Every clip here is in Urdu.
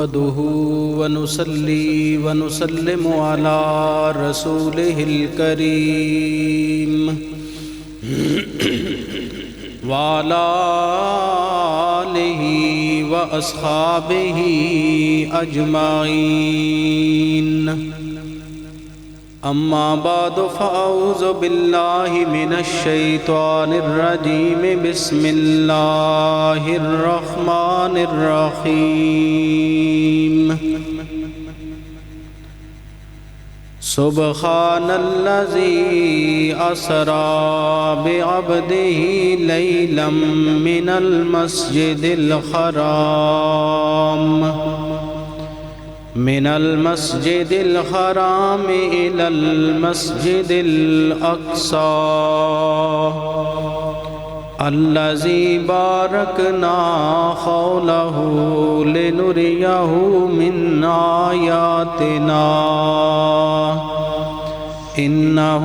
نحمده ونصلي ونسلم على رسوله الكريم وعلى آله وأصحابه أجمعين أما بعد فأعوذ بالله من الشيطان الرجيم بسم الله الرحمن الرحيم سبحان الذي أسرى بعبده ليلا من المسجد الحرام إلى المسجد الأقصى الذي باركنا حوله لنريه من آياتنا إنه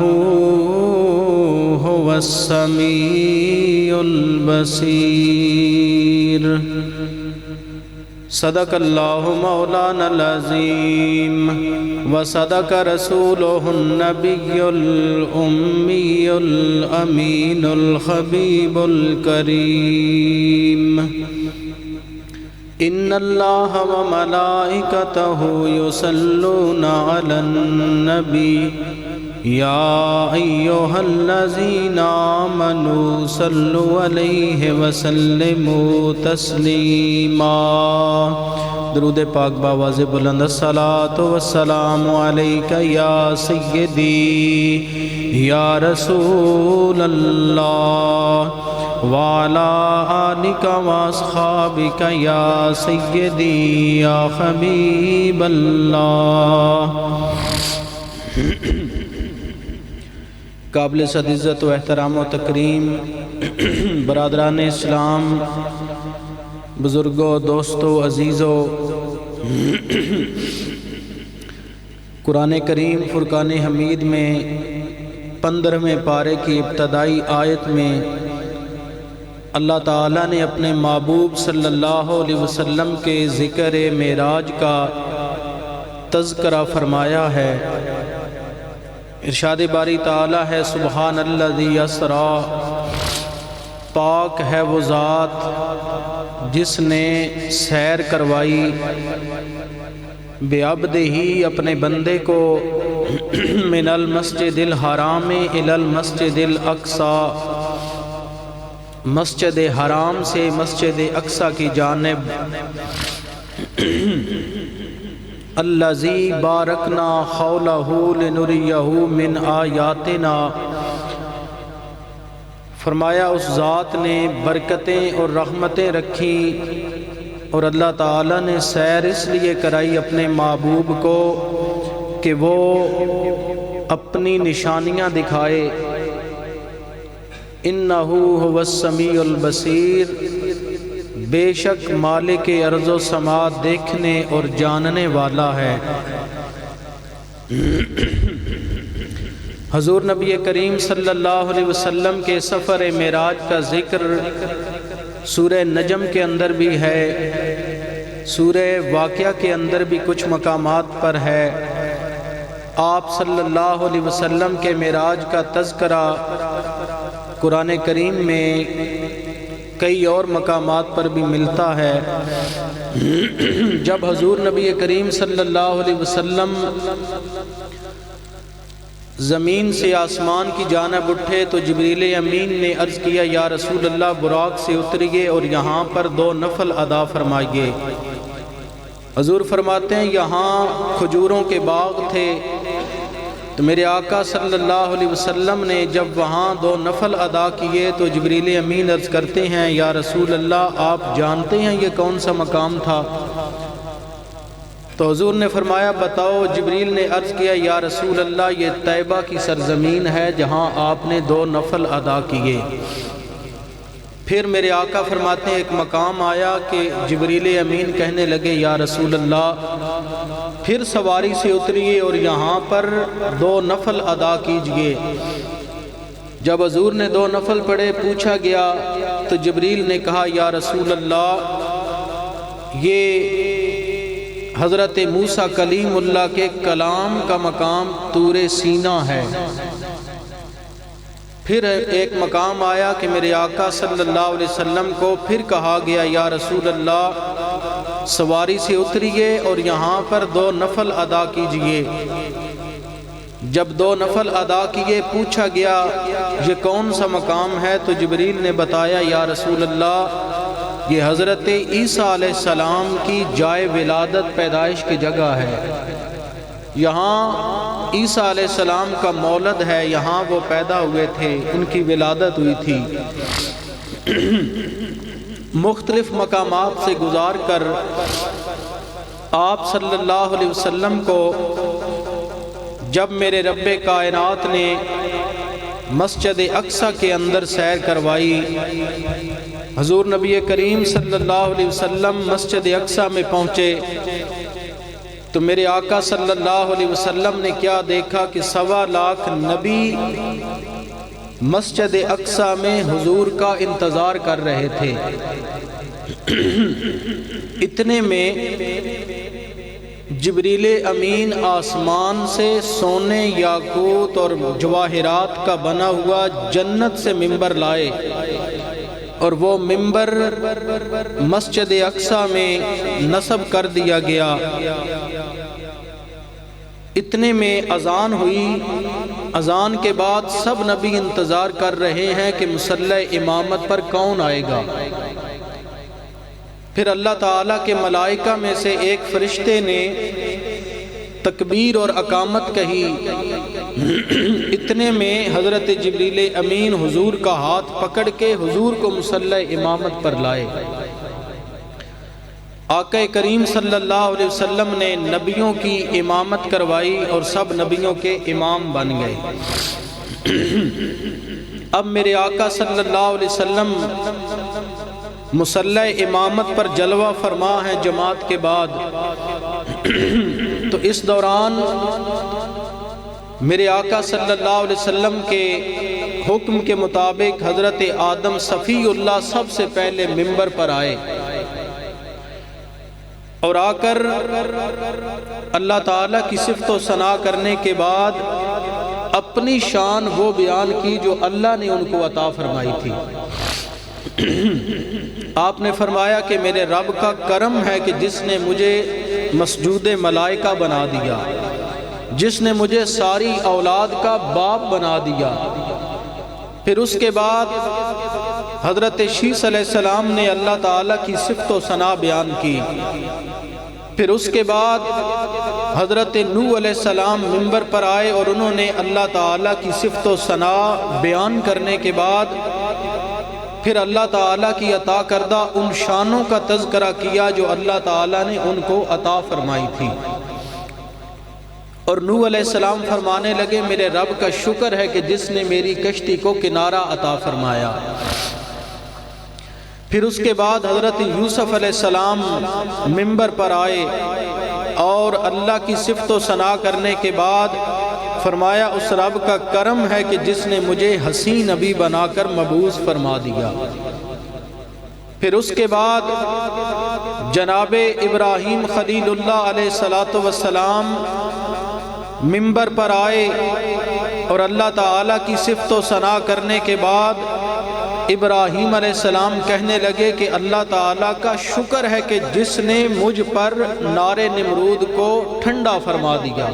هو السميع البصير صدق اللہ مولانا العظیم وصدق رسولہ النبی الأمی الأمین الحبیب الکریم ان اللہ وملائکتہ یصلون علی النبی یا ایہا الذین آمنوا صلوا علیہ وسلموا تسلیما درود پاک باواز بلند الصلاۃ والسلام علیک یا سیدی یا رسول اللہ وعلی آلک واصحابک یا سیدی یا حبیب اللہ قابل صد عزت و احترام و تکریم برادران اسلام، بزرگوں، دوستوں، عزیزوں، قرآن کریم فرقان حمید میں 15ویں پارے کی ابتدائی آیت میں اللہ تعالیٰ نے اپنے محبوب صلی اللہ علیہ وسلم کے ذکر معراج کا تذکرہ فرمایا ہے۔ ارشاد باری تعالیٰ ہے سبحان الذی اسریٰ، پاک ہے وہ ذات جس نے سیر کروائی بعبدہ اپنے بندے کو من المسجد الحرام الی المسجد الاقصی، مسجد حرام سے مسجد اقصی کی جانب، الذی بارکنا حولہ لنریہ من آیاتنا، فرمایا اس ذات نے برکتیں اور رحمتیں رکھی اور اللہ تعالیٰ نے سیر اس لیے کرائی اپنے محبوب کو کہ وہ اپنی نشانیاں دکھائے۔ انہ هو السمیع البصیر، بے شک مالک ارض و سما دیکھنے اور جاننے والا ہے۔ حضور نبی کریم صلی اللہ علیہ وسلم کے سفر معراج کا ذکر سورہ نجم کے اندر بھی ہے، سورہ واقعہ کے اندر بھی کچھ مقامات پر ہے۔ آپ صلی اللہ علیہ وسلم کے معراج کا تذکرہ قرآن کریم میں کئی اور مقامات پر بھی ملتا ہے۔ جب حضور نبی کریم صلی اللہ علیہ وسلم زمین سے آسمان کی جانب اٹھے تو جبریل امین نے عرض کیا یا رسول اللہ براق سے اتریے اور یہاں پر 2 نفل ادا فرمائیے۔ حضور فرماتے ہیں یہاں کھجوروں کے باغ تھے، تو میرے آقا صلی اللہ علیہ وسلم نے جب وہاں 2 نفل ادا کیے تو جبریل امین عرض کرتے ہیں یا رسول اللہ آپ جانتے ہیں یہ کون سا مقام تھا؟ تو حضور نے فرمایا بتاؤ۔ جبریل نے عرض کیا یا رسول اللہ یہ طیبہ کی سرزمین ہے جہاں آپ نے 2 نفل ادا کیے۔ پھر میرے آقا فرماتے ہیں ایک مقام آیا کہ جبریل امین کہنے لگے یا رسول اللہ پھر سواری سے اتریے اور یہاں پر 2 نفل ادا کیجئے۔ جب حضور نے 2 نفل پڑھے پوچھا گیا تو جبریل نے کہا یا رسول اللہ یہ حضرت موسیٰ کلیم اللہ کے کلام کا مقام طور سینا ہے۔ پھر ایک مقام آیا کہ میرے آقا صلی اللہ علیہ وسلم کو پھر کہا گیا یا رسول اللہ سواری سے اتریے اور یہاں پر 2 نفل ادا کیجئے۔ جب 2 نفل ادا کیے پوچھا گیا یہ کون سا مقام ہے تو جبریل نے بتایا یا رسول اللہ یہ حضرت عیسیٰ علیہ السلام کی جائے ولادت پیدائش کی جگہ ہے، یہاں عیسیٰ علیہ السلام کا مولد ہے، یہاں وہ پیدا ہوئے تھے، ان کی ولادت ہوئی تھی۔ مختلف مقامات سے گزار کر آپ صلی اللہ علیہ وسلم کو جب میرے رب کائنات نے مسجد اقصی کے اندر سیر کروائی، حضور نبی کریم صلی اللہ علیہ وسلم مسجد اقصی میں پہنچے تو میرے آقا صلی اللہ علیہ وسلم نے کیا دیکھا کہ 1.25 لاکھ نبی مسجد اقصی میں حضور کا انتظار کر رہے تھے۔ اتنے میں جبریل امین آسمان سے سونے یاقوت اور جواہرات کا بنا ہوا جنت سے ممبر لائے اور وہ ممبر مسجد اقصی میں نصب کر دیا گیا۔ اتنے میں اذان ہوئی، اذان کے بعد سب نبی انتظار کر رہے ہیں کہ مصلی امامت پر کون آئے گا۔ پھر اللہ تعالیٰ کے ملائکہ میں سے ایک فرشتے نے تکبیر اور اقامت کہی، اتنے میں حضرت جبریل امین حضور کا ہاتھ پکڑ کے حضور کو مصلی امامت پر لائے۔ آقا کریم صلی اللہ علیہ وسلم نے نبیوں کی امامت کروائی اور سب نبیوں کے امام بن گئے۔ اب میرے آقا صلی اللہ علیہ وسلم مصلی امامت پر جلوہ فرما ہے جماعت کے بعد، تو اس دوران میرے آقا صلی اللہ علیہ وسلم کے حکم کے مطابق حضرت آدم صفی اللہ سب سے پہلے ممبر پر آئے اور آ کر اللہ تعالیٰ کی صفت و ثنا کرنے کے بعد اپنی شان وہ بیان کی جو اللہ نے ان کو عطا فرمائی تھی۔ آپ نے فرمایا کہ میرے رب کا کرم ہے کہ جس نے مجھے مسجود ملائکہ بنا دیا، جس نے مجھے ساری اولاد کا باپ بنا دیا۔ پھر اس کے بعد حضرت شیس علیہ السلام نے اللہ تعالیٰ کی صفت و ثنا بیان کی۔ پھر اس کے بعد حضرت نوح علیہ السلام منبر پر آئے اور انہوں نے اللہ تعالیٰ کی صفت و ثنا بیان کرنے کے بعد پھر اللہ تعالیٰ کی عطا کردہ ان شانوں کا تذکرہ کیا جو اللہ تعالیٰ نے ان کو عطا فرمائی تھی۔ اور نوح علیہ السلام فرمانے لگے میرے رب کا شکر ہے کہ جس نے میری کشتی کو کنارہ عطا فرمایا۔ پھر اس کے بعد حضرت یوسف علیہ السلام منبر پر آئے اور اللہ کی صفت و ثنا کرنے کے بعد فرمایا اس رب کا کرم ہے کہ جس نے مجھے حسین نبی بنا کر مبعوث فرما دیا۔ پھر اس کے بعد جناب ابراہیم خلیل اللہ علیہ السلام منبر پر آئے اور اللہ تعالیٰ کی صفت و ثنا کرنے کے بعد ابراہیم علیہ السلام کہنے لگے کہ اللہ تعالیٰ کا شکر ہے کہ جس نے مجھ پر نار نمرود کو ٹھنڈا فرما دیا۔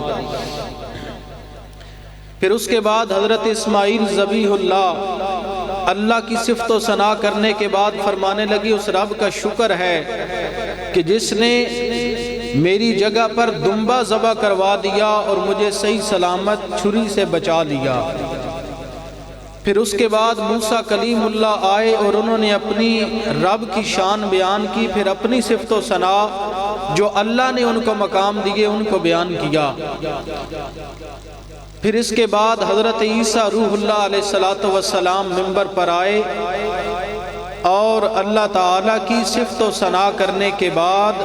پھر اس کے بعد حضرت اسماعیل ذبیح اللہ کی صفت و ثنا کرنے کے بعد فرمانے لگی اس رب کا شکر ہے کہ جس نے میری جگہ پر دمبا ذبح کروا دیا اور مجھے صحیح سلامت چھری سے بچا لیا۔ پھر اس کے بعد موسیٰ کلیم اللہ آئے اور انہوں نے اپنی رب کی شان بیان کی، پھر اپنی صفت و ثنا جو اللہ نے ان کو مقام دیے ان کو بیان کیا۔ پھر اس کے بعد حضرت عیسیٰ روح اللہ علیہ السلام منبر پر آئے اور اللہ تعالیٰ کی صفت و ثنا کرنے کے بعد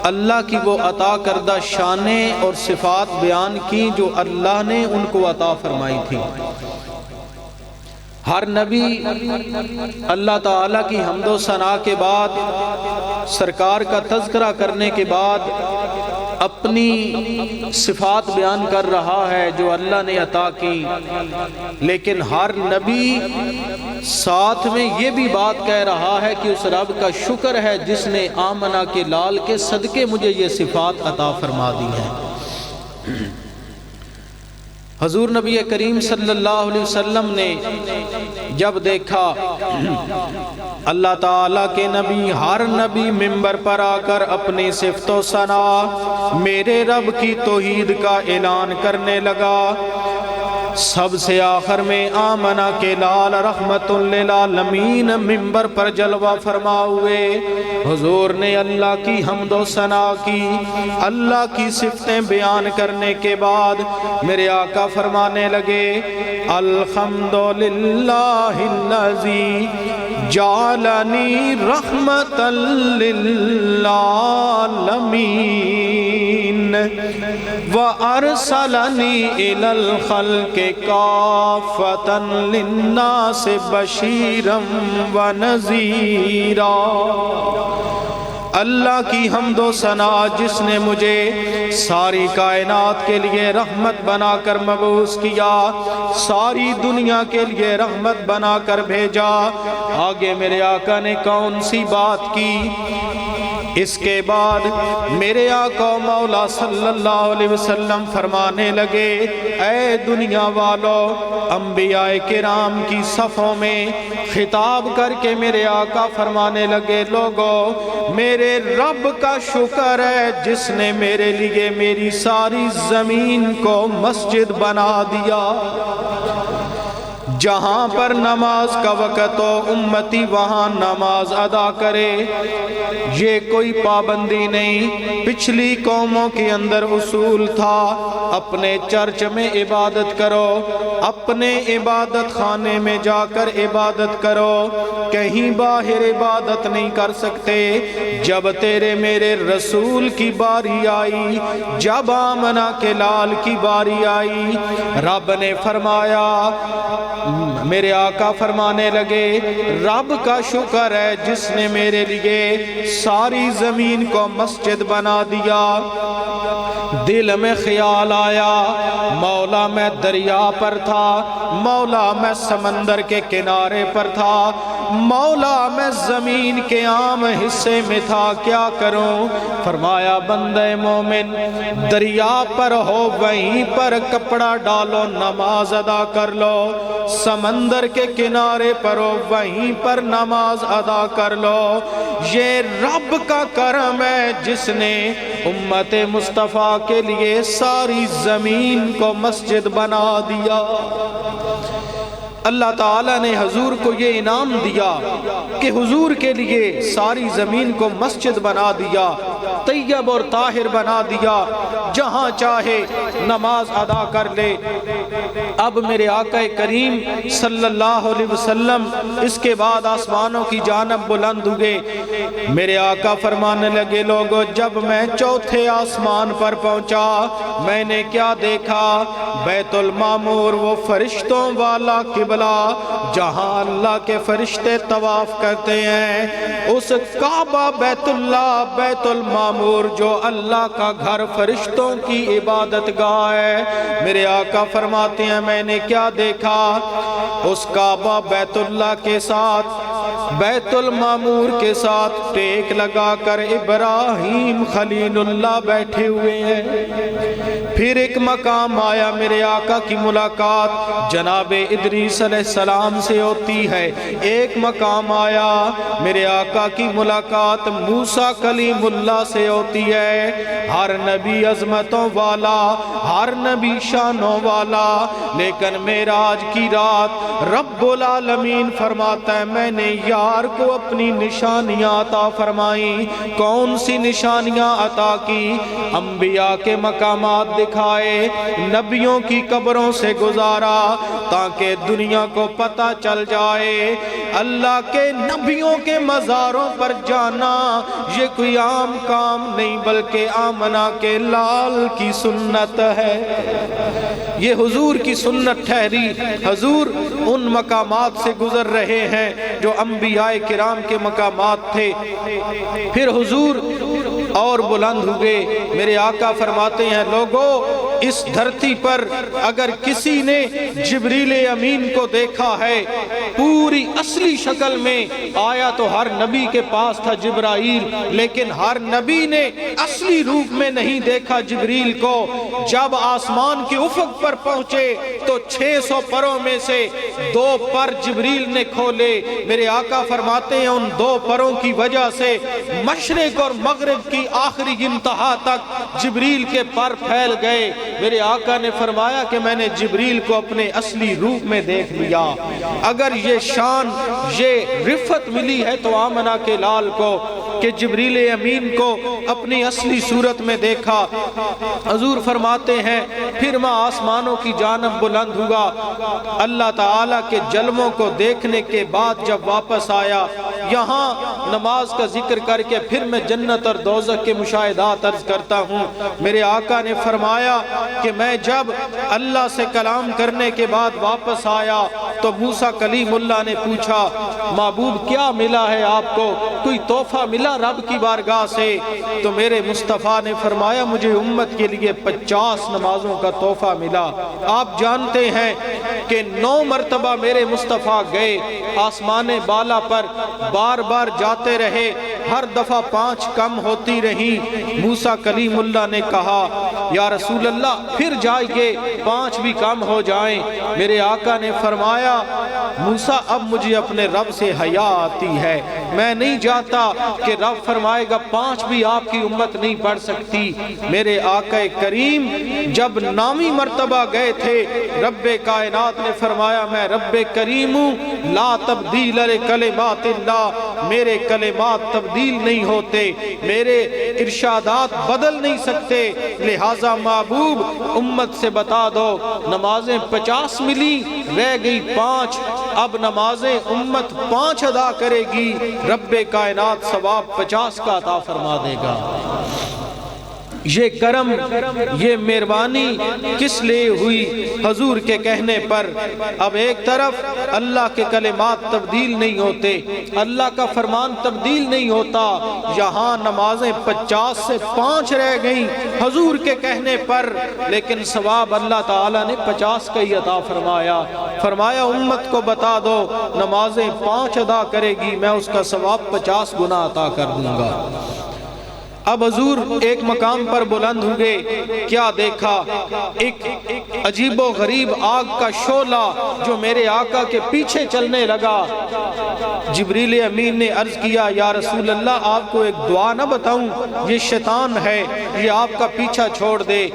اللہ کی وہ عطا کردہ شانیں اور صفات بیان کی جو اللہ نے ان کو عطا فرمائی تھی۔ ہر نبی اللہ تعالیٰ کی حمد و ثنا کے بعد سرکار کا تذکرہ کرنے کے بعد اپنی صفات بیان کر رہا ہے جو اللہ نے عطا کی، لیکن ہر نبی ساتھ میں یہ بھی بات کہہ رہا ہے کہ اس رب کا شکر ہے جس نے آمنہ کے لال کے صدقے مجھے یہ صفات عطا فرما دی ہیں۔ حضور نبی کریم صلی اللہ علیہ وسلم نے جب دیکھا اللہ تعالیٰ کے نبی ہر نبی منبر پر آ کر اپنی صفت و ثنا میرے رب کی توحید کا اعلان کرنے لگا، سب سے آخر میں آمنہ کے لال رحمت للعالمین منبر پر جلوہ فرما ہوئے۔ حضور نے اللہ کی حمد و ثنا کی، اللہ کی صفتیں بیان کرنے کے بعد میرے آقا فرمانے لگے الحمدللہ الذی جعلنی رحمتا للعالمین وارسلنی الی الخلق کافتا للناس بشیرا ونذیرا۔ اللہ کی حمد و ثنا جس نے مجھے ساری کائنات کے لیے رحمت بنا کر مبعوث کیا، ساری دنیا کے لیے رحمت بنا کر بھیجا۔ آگے میرے آقا نے کون سی بات کی؟ اس کے بعد میرے آقا مولا صلی اللہ علیہ وسلم فرمانے لگے اے دنیا والو، انبیاء کرام کی صفوں میں خطاب کر کے میرے آقا فرمانے لگے لوگو میرے رب کا شکر ہے جس نے میرے لیے میری ساری زمین کو مسجد بنا دیا، جہاں پر نماز کا وقت ہو امتی وہاں نماز ادا کرے، یہ کوئی پابندی نہیں۔ پچھلی قوموں کے اندر اصول تھا اپنے چرچ میں عبادت کرو، اپنے عبادت خانے میں جا کر عبادت کرو، کہیں باہر عبادت نہیں کر سکتے۔ جب تیرے میرے رسول کی باری آئی، جب آمنہ کے لال کی باری آئی، رب نے فرمایا، میرے آقا فرمانے لگے رب کا شکر ہے جس نے میرے لیے ساری زمین کو مسجد بنا دیا۔ دل میں خیال آیا مولا میں دریا پر تھا، مولا میں سمندر کے کنارے پر تھا، مولا میں زمین کے عام حصے میں تھا، کیا کروں؟ فرمایا بندہ مومن دریا پر ہو وہیں پر کپڑا ڈالو نماز ادا کر لو، سمندر کے کنارے پر ہو وہیں پر نماز ادا کر لو۔ یہ رب کا کرم ہے جس نے امت مصطفیٰ کے لیے ساری زمین کو مسجد بنا دیا۔ اللہ تعالیٰ نے حضور کو یہ انعام دیا کہ حضور کے لیے ساری زمین کو مسجد بنا دیا، طیب اور طاہر بنا دیا، جہاں چاہے نماز ادا کر لے۔ اب میرے آقا کریم صلی اللہ علیہ وسلم اس کے بعد آسمانوں کی جانب بلند ہوئے۔ میرے آقا فرمانے لگے لوگو جب میں چوتھے آسمان پر پہنچا میں نے کیا دیکھا؟ بیت المعمور وہ فرشتوں والا قبلہ جہاں اللہ کے فرشتے طواف کرتے ہیں، اس کعبہ بیت اللہ بیت المعمور جو اللہ کا گھر فرشتوں کی عبادت گاہ ہے، میرے آقا فرماتے ہیں میں نے کیا دیکھا؟ اس کعبہ بیت اللہ کے ساتھ بیت المعمور کے ساتھ ٹیک لگا کر ابراہیم خلیل اللہ بیٹھے ہوئے ہیں۔ پھر ایک مقام آیا میرے آقا کی ملاقات جناب ادریس علیہ السلام سے ہوتی ہے، ایک مقام آیا میرے آقا کی ملاقات موسیٰ کلیم اللہ سے ہوتی ہے۔ ہر نبی عظمتوں والا، ہر نبی شانوں والا، لیکن معراج کی رات رب العالمین فرماتا ہے میں نے یار کو اپنی نشانیاں عطا فرمائیں۔ کون سی نشانیاں عطا کی؟ انبیاء کے مقامات دکھائے، نبیوں کی قبروں سے گزارا تاکہ دنیا کو پتہ چل جائے اللہ کے نبیوں کے مزاروں پر جانا یہ کوئی عام کام نہیں بلکہ آمنہ کے لال کی سنت ہے، یہ حضور کی سنت ٹھہری۔ حضور ان مقامات سے گزر رہے ہیں جو انبیاء کرام کے مقامات تھے۔ پھر حضور اور بلند ہوئے۔ میرے آقا فرماتے ہیں لوگو اس دھرتی پر اگر کسی نے جبریل امین کو دیکھا ہے پوری اصلی شکل میں، آیا تو ہر نبی کے پاس تھا جبرائیل، لیکن ہر نبی نے اصلی روپ میں نہیں دیکھا جبریل کو۔ جب آسمان کے افق پر پہنچے تو 600 پروں میں سے 2 پر جبریل نے کھولے۔ میرے آقا فرماتے ہیں ان 2 پروں کی وجہ سے مشرق اور مغرب کی آخری انتہا تک جبریل کے پر پھیل گئے۔ میرے آقا نے فرمایا کہ میں نے جبریل کو اپنے اصلی روپ میں دیکھ لیا۔ اگر یہ شان، یہ رفت ملی ہے تو آمنہ کے لال کو کہ جبریل امین کو اپنی اصلی صورت میں دیکھا۔ حضور فرماتے ہیں پھر میں آسمانوں کی جانب بلند ہوا، اللہ تعالیٰ کے جلووں کو دیکھنے کے بعد جب واپس آیا، یہاں نماز کا ذکر کر کے پھر میں جنت اور دوزخ کے مشاہدات عرض کرتا ہوں۔ میرے آقا نے فرمایا کہ میں جب اللہ سے کلام کرنے کے بعد واپس آیا تو موسیٰ کلیم اللہ نے پوچھا محبوب کیا ملا ہے آپ کو، کوئی تحفہ ملا رب کی بارگاہ سے؟ تو میرے مصطفیٰ نے فرمایا مجھے امت کے لیے 50 نمازوں کا تحفہ ملا۔ آپ جانتے ہیں کہ 9 مرتبہ میرے مصطفیٰ گئے آسمان بالا پر، بار بار جاتے رہے، ہر دفعہ 5 کم ہوتی رہی۔ موسیٰ کلیم اللہ نے کہا یا رسول اللہ پھر جائیے 5 بھی کم ہو جائیں۔ میرے آقا نے فرمایا موسیٰ اب مجھے اپنے رب سے حیا آتی ہے، میں نہیں جاتا کہ رب فرمائے گا 5 بھی آپ کی امت نہیں پڑھ سکتی۔ میرے آقا کریم جب 9ویں مرتبہ گئے تھے رب کائنات نے فرمایا میں رب کریم ہوں، لا تبدیل لکلمات اللہ، میرے کلمات تبدیل نہیں ہوتے، میرے ارشادات بدل نہیں سکتے، لہٰذا محبوب امت سے بتا دو نمازیں 50 ملی رہ گئی 5، اب نمازیں امت 5 ادا کرے گی، رب کائنات ثواب 50 کا عطا فرما دے گا۔ یہ کرم، یہ مہربانی کس لیے ہوئی؟ حضور کے کہنے پر۔ اب ایک طرف اللہ کے کلمات تبدیل نہیں ہوتے، اللہ کا فرمان تبدیل نہیں ہوتا، یہاں نمازیں 50 سے 5 رہ گئیں حضور کے کہنے پر، لیکن ثواب اللہ تعالیٰ نے 50 کا ہی عطا فرمایا۔ فرمایا امت کو بتا دو نمازیں 5 ادا کرے گی میں اس کا ثواب 50 گنا عطا کر دوں گا۔ اب حضور ایک مقام پر بلند ہوئے، کیا دیکھا؟ ایک عجیب و غریب آگ کا شعلہ جو میرے آقا کے پیچھے چلنے لگا۔ جبریل امین نے عرض کیا یا رسول اللہ آپ کو ایک دعا نہ بتاؤں؟ یہ شیطان ہے، یہ آپ کا پیچھا چھوڑ دے۔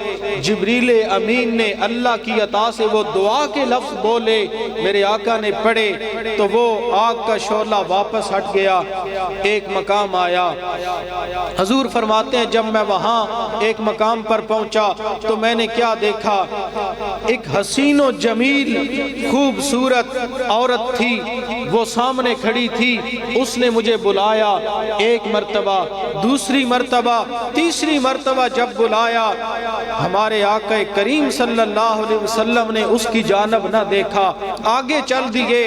جبریل امین نے اللہ کی عطا سے وہ دعا کے لفظ بولے، میرے آقا نے پڑھے تو وہ آگ کا شعلہ واپس ہٹ گیا۔ ایک مقام آیا، حضور فرماتے ہیں جب میں وہاں ایک مقام پر پہنچا تو میں نے کیا دیکھا؟ ایک حسین و جمیل خوبصورت عورت تھی، وہ سامنے کھڑی تھی، اس نے مجھے بلایا 1 مرتبہ، 2 مرتبہ، 3 مرتبہ جب بلایا ہمارے آقا کریم صلی اللہ علیہ وسلم نے اس کی جانب نہ دیکھا، آگے چل دیے۔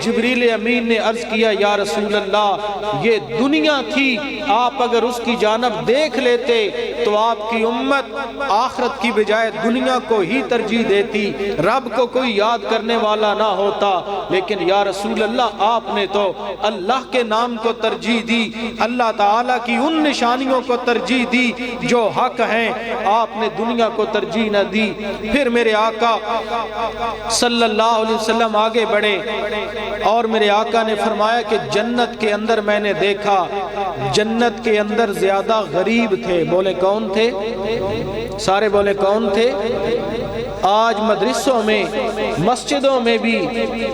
جبریل امین نے عرض کیا یا رسول اللہ یہ دنیا تھی، آپ اگر اس کی جانب دیکھ لیتے تو آپ کی امت آخرت کی بجائے دنیا کو ہی ترجیح دیتی، رب کو کوئی یاد کرنے والا نہ ہوتا، لیکن یا رسول اللہ آپ نے تو اللہ کے نام کو ترجیح دی، اللہ تعالیٰ کی ان نشانیوں کو ترجیح دی جو حق ہیں، آپ نے دنیا کو ترجیح نہ دی۔ پھر میرے آقا صلی اللہ علیہ وسلم آگے بڑھے اور میرے آقا نے فرمایا کہ جنت کے اندر میں نے دیکھا، جنت کے اندر زیادہ غریب تھے۔ بولے کون تھے؟ سارے بولے کون تھے؟ آج مدرسوں میں مسجدوں میں بھی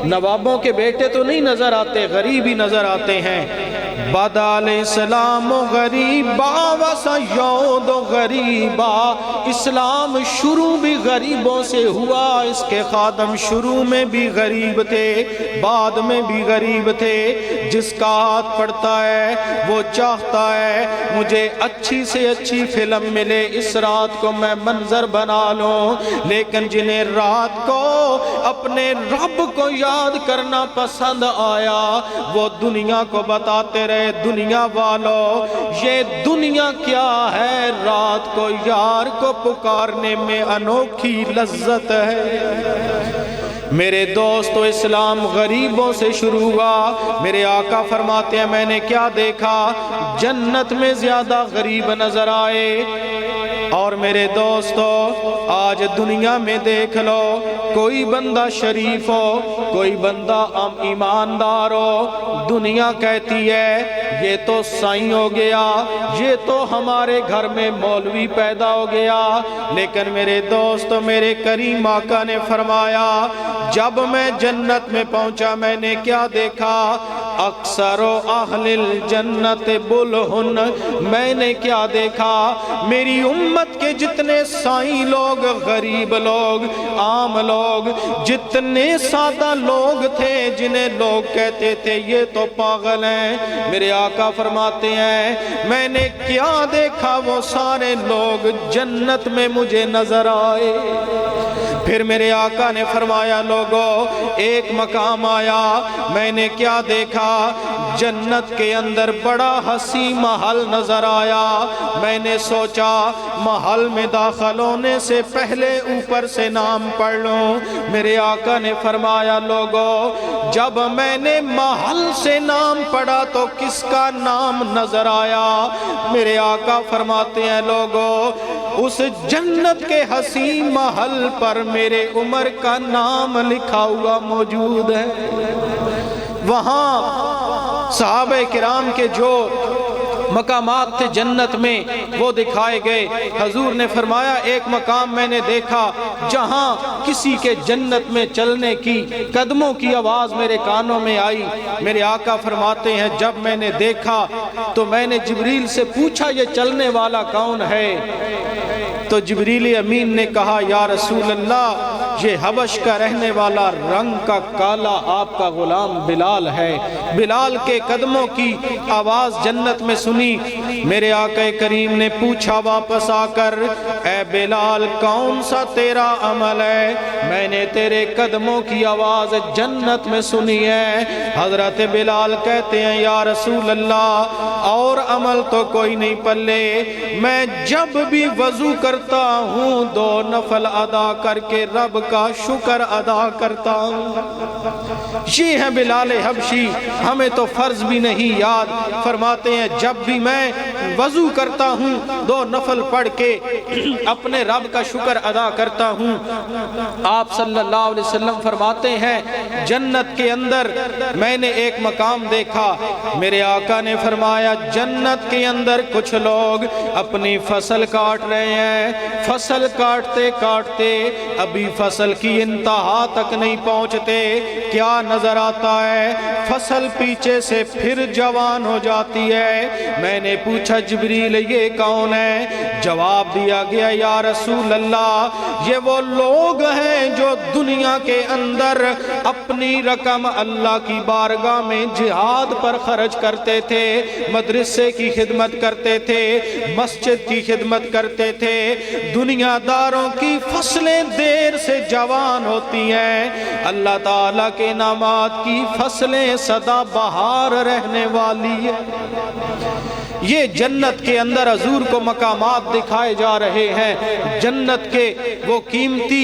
نوابوں کے بیٹے تو نہیں نظر آتے، غریب ہی نظر آتے ہیں۔ بدال اسلام و غریبا وسیود و غریبا، اسلام شروع بھی غریبوں سے ہوا، اس کے خادم شروع میں بھی غریب تھے، بعد میں بھی غریب تھے۔ جس کا ہاتھ پڑتا ہے وہ چاہتا ہے مجھے اچھی سے اچھی فلم ملے، اس رات کو میں منظر بنا لوں، لیکن جنہیں رات کو اپنے رب کو یاد کرنا پسند آیا وہ دنیا کو بتاتے رہے اے دنیا والو، یہ دنیا کیا ہے، رات کو یار کو پکارنے میں انوکھی لذت ہے۔ میرے دوستو، اسلام غریبوں سے شروع ہوا۔ میرے آقا فرماتے ہیں میں نے کیا دیکھا، جنت میں زیادہ غریب نظر آئے۔ اور میرے دوستو، آج دنیا میں دیکھ لو، کوئی بندہ شریف ہو، کوئی بندہ ایماندار ہو، دنیا کہتی ہے یہ تو سائیں ہو گیا، یہ تو ہمارے گھر میں مولوی پیدا ہو گیا۔ لیکن میرے دوستو، میرے کریم آقا نے فرمایا جب میں جنت میں پہنچا میں نے کیا دیکھا، اکثر اہل الجنت بلہن، میں نے کیا دیکھا، میری امت کے جتنے سائیں لوگ، غریب لوگ، عام لوگ، جتنے سادہ لوگ تھے جنہیں لوگ کہتے تھے یہ تو پاگل ہیں، میرے آقا فرماتے ہیں میں نے کیا دیکھا، وہ سارے لوگ جنت میں مجھے نظر آئے۔ پھر میرے آقا نے فرمایا لوگو، ایک مقام آیا، میں نے کیا دیکھا، جنت کے اندر بڑا حسین محل نظر آیا۔ میں نے سوچا محل میں داخل ہونے سے پہلے اوپر سے نام پڑھ لوں۔ میرے آقا نے فرمایا لوگو، جب میں نے محل سے نام پڑھا تو کس کا نام نظر آیا؟ میرے آقا فرماتے ہیں لوگو، اس جنت کے حسین محل پر میرے عمر کا نام لکھا ہوا موجود ہے۔ وہاں صحابہ کرام کے جو مقامات تھے جنت میں وہ دکھائے گئے۔ حضور نے فرمایا ایک مقام میں نے دیکھا جہاں کسی کے جنت میں چلنے کی قدموں کی آواز میرے کانوں میں آئی۔ میرے آقا فرماتے ہیں جب میں نے دیکھا تو میں نے جبریل سے پوچھا یہ چلنے والا کون ہے؟ تو جبریل امین نے کہا یا رسول اللہ، یہ حبش کا رہنے والا رنگ کا کالا آپ کا غلام بلال ہے۔ بلال کے قدموں کی آواز جنت میں سنی۔ میرے آقا کریم نے پوچھا واپس آ کر، اے بلال کون سا تیرا عمل ہے؟ میں نے تیرے قدموں کی آواز جنت میں سنی ہے۔ حضرت بلال کہتے ہیں یا رسول اللہ، اور عمل تو کوئی نہیں پلے، میں جب بھی وضو کرتا ہوں 2 نفل ادا کر کے رب کا شکر ادا کرتا ہوں۔ یہ ہے بلال حبشی، ہمیں تو فرض بھی نہیں یاد۔ فرماتے ہیں جب بھی میں وضو کرتا ہوں 2 نفل پڑھ کے اپنے رب کا شکر ادا کرتا ہوں۔ آپ صلی اللہ علیہ وسلم فرماتے ہیں جنت کے اندر میں نے ایک مقام دیکھا۔ میرے آقا نے فرمایا جنت کے اندر کچھ لوگ اپنی فصل کاٹ رہے ہیں، فصل کاٹتے کاٹتے ابھی فصل کی انتہا تک نہیں پہنچتے، کیا نظر آتا ہے؟ فصل پیچھے سے پھر جوان ہو جاتی ہے۔ میں نے پوچھا جبریل یہ کون ہے؟ جواب دیا گیا یا رسول اللہ، یہ وہ لوگ ہیں جو دنیا کے اندر اپنی رقم اللہ کی بارگاہ میں جہاد پر خرچ کرتے تھے، مدرسے کی خدمت کرتے تھے، مسجد کی خدمت کرتے تھے۔ دنیا داروں کی فصلیں دیر سے جوان ہوتی ہیں، اللہ تعالیٰ کے انعامات کی فصلیں سدا بہار رہنے والی ہے۔ یہ جنت کے اندر حضور کو مقامات دکھائے جا رہے ہیں، جنت کے وہ قیمتی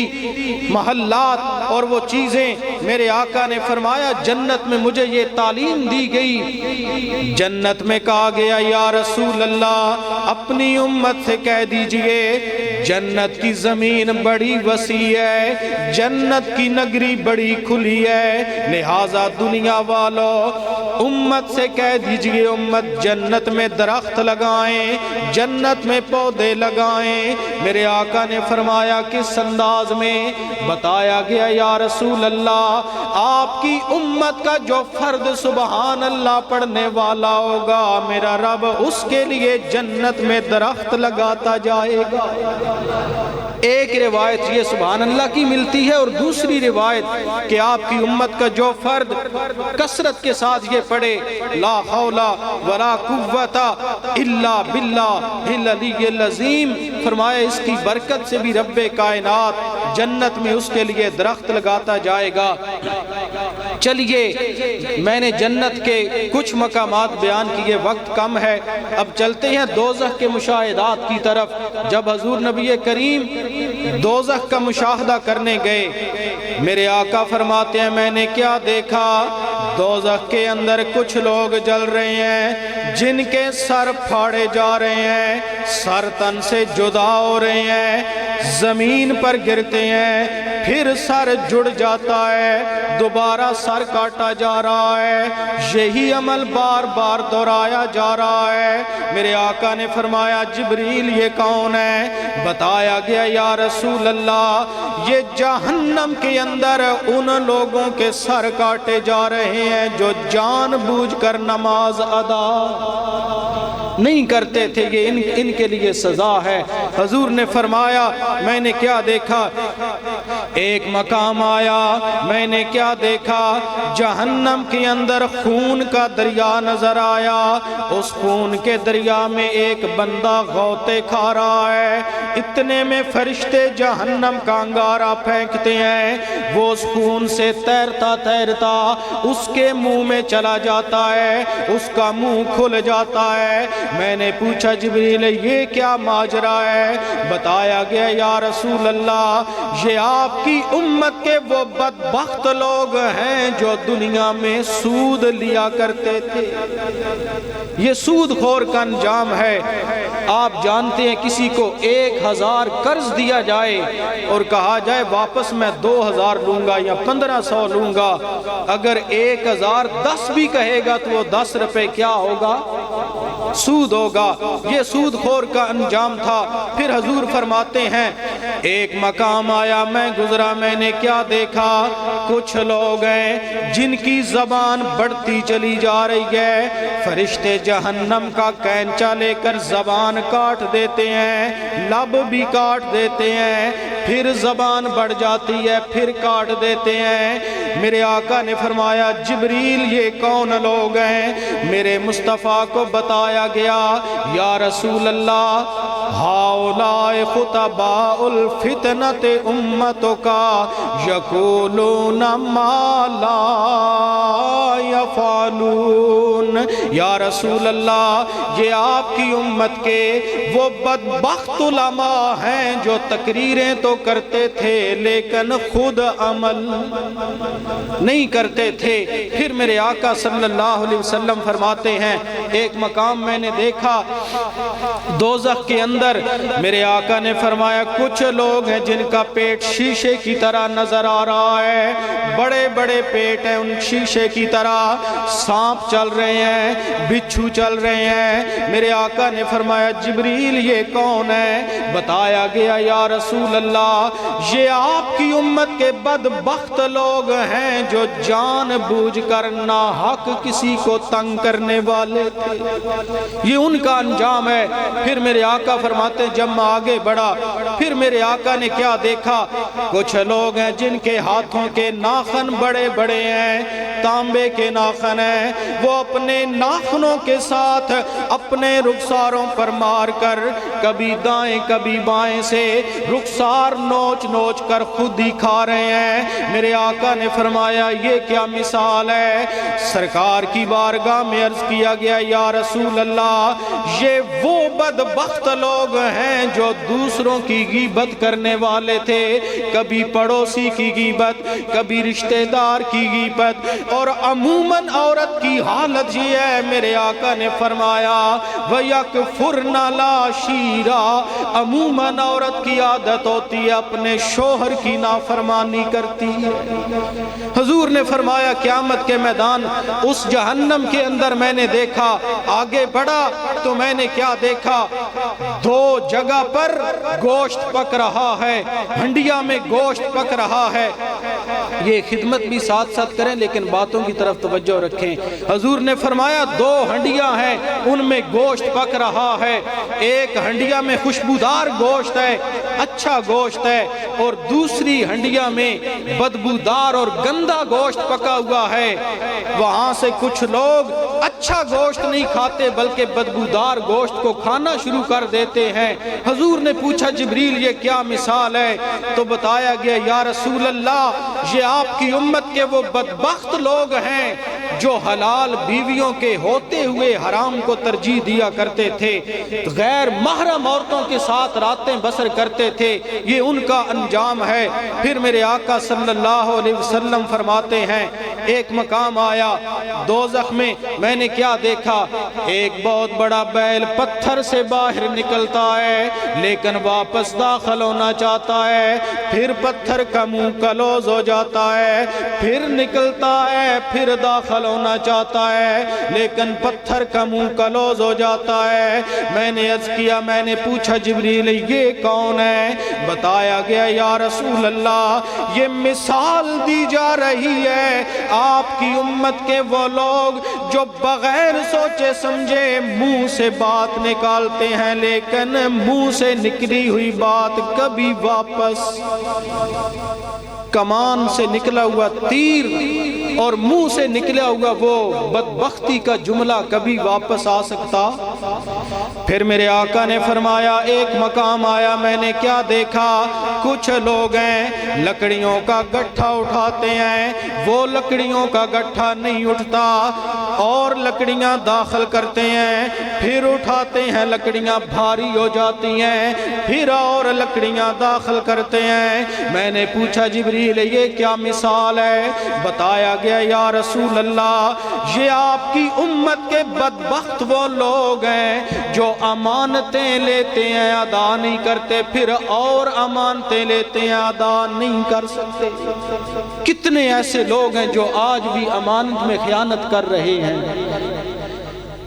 محلات اور وہ چیزیں۔ میرے آقا نے فرمایا جنت میں مجھے یہ تعلیم دی گئی، جنت میں کہا گیا یا رسول اللہ اپنی امت سے کہہ دیجئے جنت کی زمین بڑی وسیع ہے، جنت کی نگری بڑی کھلی ہے، لہٰذا دنیا والوں امت سے کہہ دیجئے امت جنت میں درخت لگائیں، جنت میں پودے لگائیں۔ میرے آقا نے فرمایا کس انداز میں؟ بتایا گیا یا رسول اللہ آپ کی امت کا جو فرد سبحان اللہ پڑھنے والا ہوگا میرا رب اس کے لیے جنت میں درخت لگاتا جائے گا۔ ایک روایت یہ سبحان اللہ کی ملتی ہے، اور دوسری روایت کہ آپ کی امت کا جو فرد کثرت کے ساتھ یہ پڑھے لا حول ولا قوت الا باللہ العلی العظیم، فرمایا اس کی برکت سے بھی رب کائنات جنت میں اس کے لیے درخت لگاتا جائے گا۔ چلیے میں نے جنت کے کچھ مقامات بیان کیے، وقت کم ہے، اب چلتے ہیں دوزخ کے مشاہدات کی طرف۔ جب حضور نبی کریم دوزخ کا مشاہدہ کرنے گئے، میرے آقا فرماتے ہیں میں نے کیا دیکھا، دوزخ کے اندر کچھ لوگ جل رہے ہیں جن کے سر پھاڑے جا رہے ہیں، سر تن سے جدا ہو رہے ہیں، زمین پر گرتے ہیں، پھر سر جڑ جاتا ہے، دوبارہ سر کاٹا جا رہا ہے، یہی عمل بار بار دہرایا جا رہا ہے۔ میرے آقا نے فرمایا جبریل یہ کون ہے؟ بتایا گیا یا رسول اللہ یہ جہنم کے اندر ان لوگوں کے سر کاٹے جا رہے ہیں جو جان بوجھ کر نماز ادا نہیں کرتے تھے، یہ ان کے لیے سزا ہے۔ حضور نے فرمایا میں نے کیا دیکھا، ایک مقام آیا، میں نے کیا دیکھا، جہنم کے اندر خون کا دریا نظر آیا، اس خون کے دریا میں ایک بندہ غوطے کھا رہا ہے، اتنے میں فرشتے جہنم کا انگارہ پھینکتے ہیں، وہ اس خون سے تیرتا تیرتا اس کے منہ میں چلا جاتا ہے، اس کا منہ کھل جاتا ہے۔ میں نے پوچھا جبریل یہ کیا ماجرا ہے؟ بتایا گیا یا رسول اللہ یہ آپ کی امت کے وہ بدبخت لوگ ہیں جو دنیا میں سود لیا کرتے تھے۔ یہ سود خور کا انجام ہے۔ آپ جانتے ہیں کسی کو 1000 قرض دیا جائے اور کہا جائے واپس میں 2000 لوں گا یا 1500 لوں گا، اگر 1010 بھی کہے گا تو وہ 10 روپے کیا ہوگا؟ سود ہوگا۔ یہ سود خور کا انجام تھا۔ پھر حضور فرماتے ہیں ایک مقام آیا، میں گزرا، میں نے کیا دیکھا، کچھ لوگ ہیں جن کی زبان بڑھتی چلی جا رہی ہے، فرشتے جہنم کا کینچا لے کر زبان کاٹ دیتے ہیں، لب بھی کاٹ دیتے ہیں، پھر زبان بڑھ جاتی ہے، پھر کاٹ دیتے ہیں۔ میرے آقا نے فرمایا جبریل یہ کون لوگ ہیں؟ میرے مصطفیٰ کو بتایا گیا یا رسول اللہ ہؤلاء خطباء الفتنۃ امتک یقولون ما لا یفعلون۔ یا رسول اللہ یہ آپ کی امت کے وہ بدبخت علماء ہیں جو تقریریں تو کرتے تھے لیکن خود عمل نہیں کرتے تھے۔ پھر میرے آقا صلی اللہ علیہ وسلم فرماتے ہیں ایک مقام میں نے دیکھا دوزخ کے اندر، میرے آقا نے فرمایا کچھ لوگ ہیں جن کا پیٹ شیشے کی طرح نظر آ رہا ہے، بڑے بڑے پیٹ ہیں، ان شیشے کی طرح، سانپ چل رہے ہیں، بچھو چل رہے ہیں۔ میرے آقا نے فرمایا جبریل یہ کون ہے؟ بتایا گیا یا رسول اللہ یہ آپ کی امت کے بدبخت لوگ ہیں جو جان بوجھ کر ناحق کسی کو تنگ کرنے والے تھے، یہ ان کا انجام ہے۔ پھر میرے آقا فرماتے ہیں جب میں آگے بڑھا، پھر میرے آقا نے کیا دیکھا، کچھ لوگ ہیں جن کے ہاتھوں کے ناخن بڑے بڑے ہیں، تانبے کے ناخن ہیں، وہ اپنے ناخنوں کے ساتھ اپنے رخساروں پر مار کر کبھی دائیں کبھی بائیں سے رخسار نوچ نوچ کر خود ہی کھا رہے ہیں۔ میرے آقا نے فرمایا یہ کیا مثال ہے؟ سرکار کی بارگاہ میں عرض کیا گیا یا رسول اللہ یہ وہ بدبخت لوگ ہیں جو دوسروں کی غیبت کرنے والے تھے، کبھی پڑوسی کی غیبت، کبھی رشتہ دار کی غیبت، اور عموماً عورت کی حالت یہ ہے۔ میرے آقا نے فرمایا وَيَكْفُرْنَ لَا شِيرًا، عموماً عورت کی عادت ہوتی ہے اپنے شوہر کی نافرمانی کرتی ہے۔ حضور نے فرمایا قیامت کے میدان اس جہنم کے اندر میں نے دیکھا، آگے بڑھا تو میں نے کیا دیکھا، 2 جگہ پر گوشت پک رہا ہے، ہنڈیا میں گوشت پک رہا ہے، یہ خدمت بھی ساتھ ساتھ کریں لیکن باتوں کی طرف توجہ رکھیں۔ حضور نے فرمایا 2 ہنڈیاں ہیں، ان میں گوشت پک رہا ہے، ایک ہنڈیا میں خوشبودار گوشت ہے، اچھا گوشت ہے، اور دوسری ہنڈیا میں بدبودار اور گندا گوشت پکا ہوا ہے۔ وہاں سے کچھ لوگ اچھا گوشت نہیں کھاتے بلکہ بدبودار گوشت کو کھانا شروع کر دیتے ہیں۔ حضور نے پوچھا جبریل یہ کیا مثال ہے؟ تو بتایا گیا یا رسول اللہ یہ آپ کی امت کے وہ بدبخت لوگ ہیں جو حلال بیویوں کے ہوتے ہوئے حرام کو ترجیح دیا کرتے تھے، غیر محرم عورتوں کے ساتھ راتیں بسر کرتے تھے، یہ ان کا انجام ہے۔ پھر میرے آقا صلی اللہ علیہ وسلم فرماتے ہیں ایک مقام آیا دوزخ میں نے کیا دیکھا، ایک بہت بڑا بیل پتھر سے باہر نکلتا ہے لیکن واپس داخل ہونا چاہتا ہے، پھر پتھر کا منہ کلوز ہو جاتا ہے، پھر نکلتا ہے، پھر داخل ہونا چاہتا ہے لیکن پتھر کا منہ کلوز ہو جاتا ہے۔ میں نے عرض کیا، میں نے پوچھا جبریل یہ کون ہے؟ بتایا گیا یا رسول اللہ یہ مثال دی جا رہی ہے آپ کی امت کے وہ لوگ جو بغیر سوچے سمجھے منہ سے بات نکالتے ہیں لیکن منہ سے نکلی ہوئی بات کبھی واپس، کمان سے نکلا ہوا تیر اور منہ سے نکلا ہوا وہ بدبختی کا جملہ کبھی واپس آ سکتا؟ پھر میرے آقا نے فرمایا ایک مقام آیا میں نے کیا دیکھا، کچھ لوگ ہیں لکڑیوں کا گٹھا اٹھاتے ہیں، وہ لکڑیوں کا گٹھا نہیں اٹھتا اور لکڑیاں داخل کرتے ہیں، پھر اٹھاتے ہیں لکڑیاں بھاری ہو جاتی ہیں، پھر اور لکڑیاں داخل کرتے ہیں۔ میں نے پوچھا جبریل یہ کیا مثال ہے؟ بتایا گیا یا رسول اللہ یہ آپ کی امت کے بدبخت وہ لوگ ہیں جو امانتیں لیتے ہیں ادا نہیں کرتے، پھر اور امانتیں لیتے ہیں ادا نہیں کر سکتے۔ کتنے ایسے لوگ ہیں جو آج بھی امانت میں خیانت کر رہے ہیں۔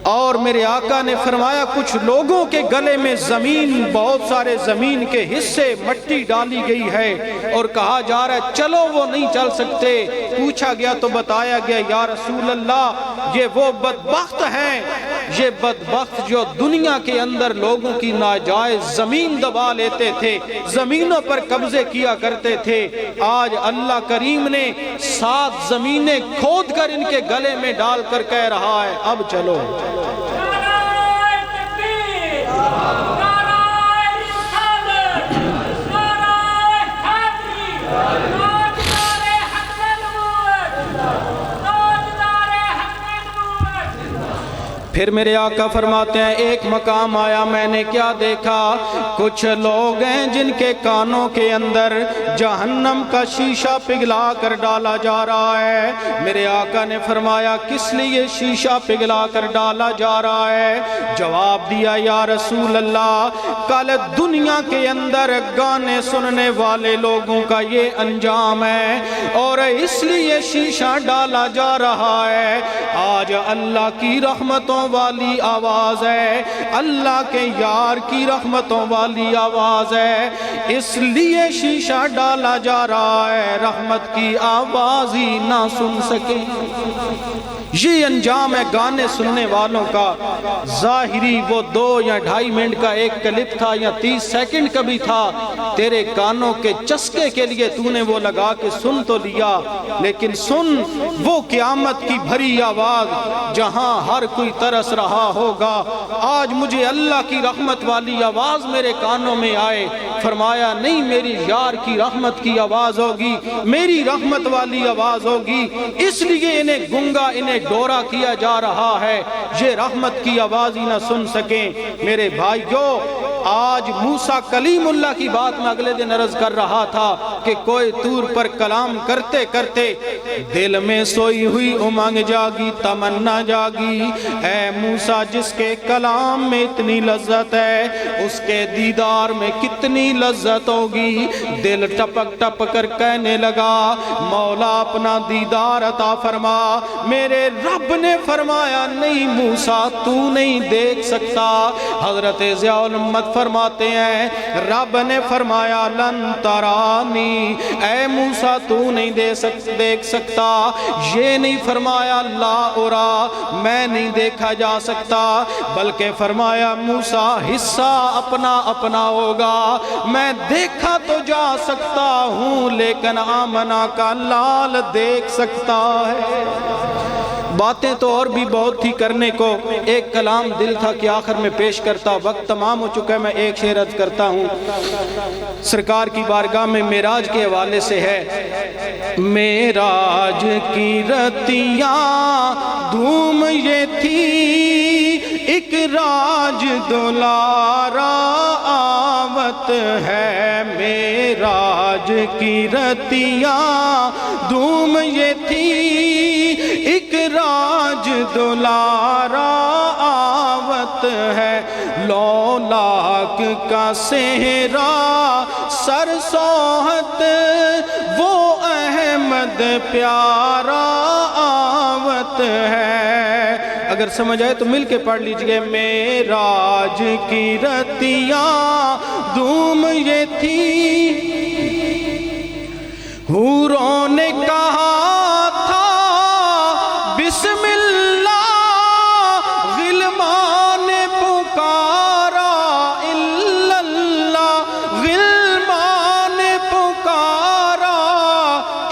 اور میرے آقا نے فرمایا کچھ لوگوں کے گلے میں زمین، بہت سارے زمین کے حصے مٹی ڈالی گئی ہے اور کہا جا رہا ہے چلو وہ نہیں چل سکتے۔ پوچھا گیا تو بتایا گیا یا رسول اللہ یہ وہ بدبخت ہیں، یہ بدبخت جو دنیا کے اندر لوگوں کی ناجائز زمین دبا لیتے تھے، زمینوں پر قبضے کیا کرتے تھے، آج اللہ کریم نے 7 زمینیں کھود کر ان کے گلے میں ڈال کر کہہ رہا ہے اب چلو۔ پھر میرے آقا فرماتے ہیں ایک مقام آیا میں نے کیا دیکھا، کچھ لوگ ہیں جن کے کانوں کے اندر جہنم کا شیشہ پگھلا کر ڈالا جا رہا ہے۔ میرے آقا نے فرمایا کس لیے شیشہ پگھلا کر ڈالا جا رہا ہے؟ جواب دیا یا رسول اللہ کل دنیا کے اندر گانے سننے والے لوگوں کا یہ انجام ہے اور اس لیے شیشہ ڈالا جا رہا ہے۔ آج اللہ کی رحمتوں والی آواز ہے، اللہ کے یار کی رحمتوں والی آواز ہے، اس لیے شیشہ ڈالا جا رہا ہے رحمت کی آواز ہی نہ سن سکے۔ یہ انجام ہے گانے سننے والوں کا۔ ظاہری وہ 2 یا 2.5 منٹ کا ایک کلپ تھا یا 30 سیکنڈ کا بھی تھا، تیرے کانوں کے چسکے کے لیے تو نے وہ لگا کے سن تو لیا، لیکن سن وہ قیامت کی بھری آواز جہاں ہر کوئی ترس رہا ہوگا۔ آج مجھے اللہ کی رحمت والی آواز میرے کانوں میں آئے، فرمایا نہیں میری یار کی رحمت کی آواز ہوگی، میری رحمت والی آواز ہوگی، اس لیے انہیں گنگا انہیں ڈورا کیا جا رہا ہے، یہ رحمت کی آواز ہی نہ سن سکیں۔ میرے بھائیو آج موسیٰ کلیم اللہ کی بات میں اگلے دن عرض کر رہا تھا کہ کوئی طور پر کلام کرتے کرتے دل میں سوئی ہوئی امنگ جاگی، تمنا جاگی، اے موسیٰ جس کے کلام میں اتنی لذت ہے اس کے دیدار میں کتنی لذت ہوگی۔ دل ٹپک ٹپک کر کہنے لگا مولا اپنا دیدار عطا فرما۔ میرے رب نے فرمایا نہیں موسیٰ تو نہیں دیکھ سکتا۔ حضرت ضیاء الامت فرماتے ہیں رب نے فرمایا لن ترانی، اے موسیٰ تو نہیں دیکھ سکتا، یہ نہیں فرمایا لا ارا، میں نہیں دیکھا جا سکتا، بلکہ فرمایا موسیٰ حصہ اپنا اپنا ہوگا، میں دیکھا تو جا سکتا ہوں لیکن آمنہ کا لال دیکھ سکتا ہے۔ باتیں تو اور بھی بہت تھی کرنے کو، ایک کلام دل تھا کہ آخر میں پیش کرتا، وقت تمام ہو چکا ہے، میں ایک شعر عرض کرتا ہوں سرکار کی بارگاہ میں معراج کے حوالے سے ہے۔ معراج کی رتیاں دھوم یہ تھی، ایک راج دلارا آوت ہے، معراج کی رتیاں دھوم یہ تھی، ایک راج دلارا آوت ہے، لولاک کا صحرا سر سوہت وہ احمد پیارا آوت ہے۔ اگر سمجھ آئے تو مل کے پڑھ لیجئے۔ معراج کی رتیاں دھوم یہ تھی، حوروں نے کہا تھا بسم اللہ، غلمان نے پکارا الا اللہ، غلمان نے پکارا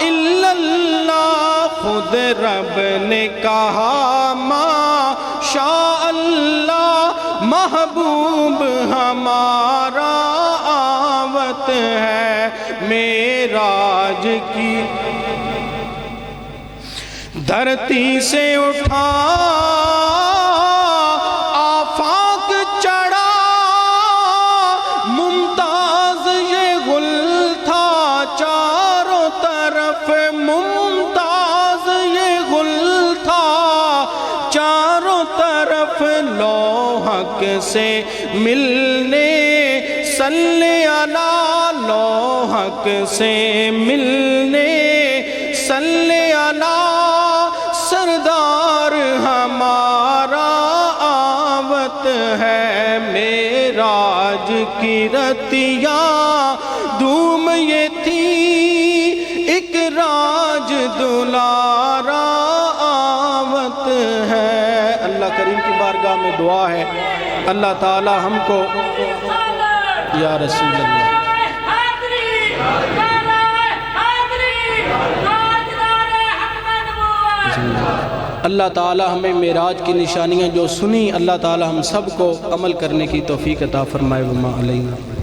الا اللہ، خود رب نے کہا ما شاء اللہ، محبوب ہمارا آوت ہے۔ معراج کی دھرتی سے اٹھا آفاق چڑھا، ممتاز یہ گل تھا چاروں طرف، ممتاز یہ گل تھا چاروں طرف، لوحق سے ملنے صلی علی، لوحق سے ملنے صلی علی، سردار ہمارا آوت ہے۔ معراج کی رتیاں دھوم یہ تھی، ایک راج دلارا آوت ہے۔ اللہ کریم کی بارگاہ میں دعا ہے اللہ تعالی ہم کو یا رسول اللہ اللہ تعالی ہمیں معراج کی نشانیاں جو سنی، اللہ تعالی ہم سب کو عمل کرنے کی توفیق عطا فرمائے۔ وما علینا۔